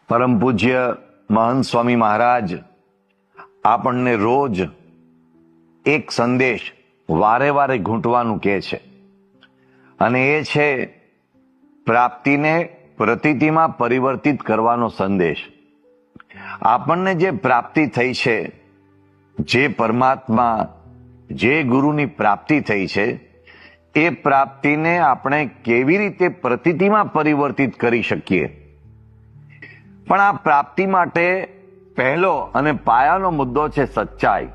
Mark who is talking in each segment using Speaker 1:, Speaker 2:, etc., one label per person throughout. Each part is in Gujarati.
Speaker 1: પરમ પૂજ્ય મહંત સ્વામી મહારાજ આપણને રોજ એક સંદેશ વારે વારે ઘૂંટવાનું કહે છે, અને એ છે પ્રાપ્તિને પ્રતીતિમાં પરિવર્તિત કરવાનો સંદેશ. આપણને જે પ્રાપ્તિ થઈ છે, જે પરમાત્મા, જે ગુરુની પ્રાપ્તિ થઈ છે, એ પ્રાપ્તિને આપણે કેવી રીતે પ્રતીતિમાં પરિવર્તિત કરી શકીએ. પણ આ પ્રાપ્તિ માટે પહેલો અને પાયાનો મુદ્દો છે સચ્ચાઈ,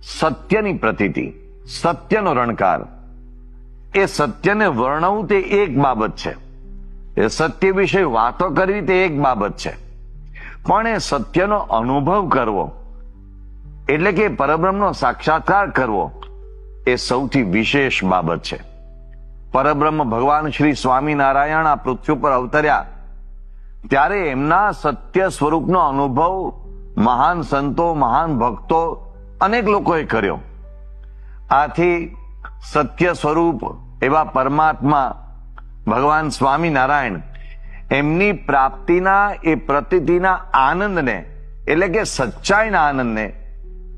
Speaker 1: સત્યની પ્રતીતિ, સત્યનો રણકાર. એ સત્યને વર્ણવું તે એક બાબત છે, એ સત્ય વિશે વાતો કરવી તે એક બાબત છે, પણ એ સત્યનો અનુભવ કરવો, એટલે કે પરબ્રહ્મનો સાક્ષાત્કાર કરવો, એ સૌથી વિશેષ બાબત છે. પરબ્રહ્મ ભગવાન શ્રી સ્વામિનારાયણ આ પૃથ્વી પર અવતર્યા ત્યારે એમના સત્ય સ્વરૂપનો અનુભવ મહાન સંતો, મહાન ભક્તો, અનેક લોકોએ કર્યો. આથી સત્ય સ્વરૂપ એવા પરમાત્મા ભગવાન સ્વામિનારાયણ એમની પ્રાપ્તિના એ પ્રતીતિના આનંદને, એટલે કે સચ્ચાઈના આનંદને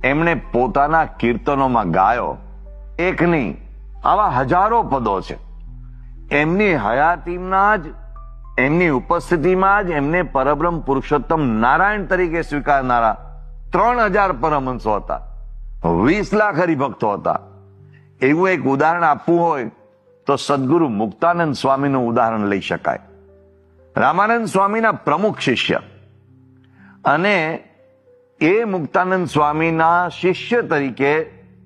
Speaker 1: એમણે પોતાના કીર્તનોમાં ગાયો. એક નહીં, આવા હજારો પદો છે. એમની હયાતીમાં જ, એમની ઉપસ્થિતિમાં જ એમને પરબ્રહ્મ પુરુષોત્તમ નારાયણ તરીકે સ્વીકારનારા 3000 પરમહંસો હતા, 20 લાખ હરિભક્તો હતા. એવું એક ઉદાહરણ આપવું હોય તો સદગુરુ મુક્તાનંદ સ્વામીનું ઉદાહરણ લઈ શકાય. રામાનંદ સ્વામીના પ્રમુખ શિષ્ય, અને એ મુક્તાનંદ સ્વામીના શિષ્ય તરીકે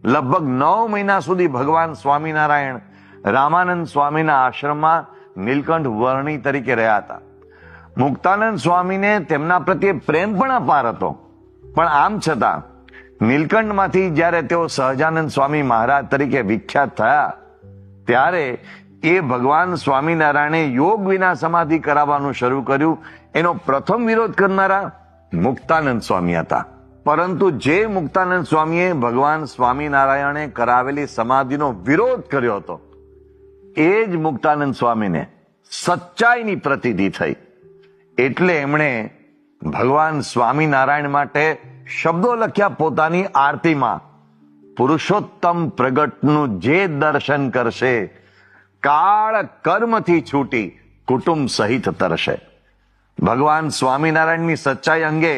Speaker 1: લગભગ 9 મહિના સુધી ભગવાન સ્વામિનારાયણ રામાનંદ સ્વામીના આશ્રમમાં નીલકંઠ વર્ણી તરીકે રહ્યા હતા. મુક્તાનંદ સ્વામીને તેમના પ્રત્યે પ્રેમ પણ અપાર હતો, પણ આમ છતાં નીલકંઠમાંથી જ્યારે તેઓ સહજાનંદ સ્વામી મહારાજ તરીકે વિખ્યાત થયા ત્યારે એ ભગવાન સ્વામિનારાયણે યોગ વિના સમાધિ કરાવવાનું શરૂ કર્યું. એનો પ્રથમ વિરોધ કરનારા મુક્તાનંદ સ્વામી હતા. પરંતુ જે મુક્તાનંદ સ્વામીએ ભગવાન સ્વામિનારાયણે કરાવેલી સમાધિનો વિરોધ કર્યો હતો, એ જ મુક્તાનંદ સ્વામીને સચ્ચાઈની પ્રતીતિ થઈ. એટલે એમણે ભગવાન સ્વામિનારાયણ માટે શબ્દો લખ્યા પોતાની આરતીમાં: પુરુષોત્તમ પ્રગટનું જે દર્શન કરશે, કાળ કર્મથી છૂટી કુટુંબ સહિત તરશે. ભગવાન સ્વામિનારાયણની સચ્ચાઈ અંગે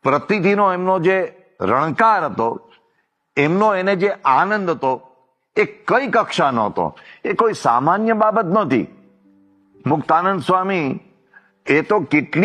Speaker 1: પ્રતીતિનો એમનો જે રણકાર હતો, એમનો એને જે આનંદ હતો, એ કઈ કક્ષાનો હતો, એ કોઈ સામાન્ય બાબત નહોતી. મુક્તાનંદ સ્વામી એ તો કેટલી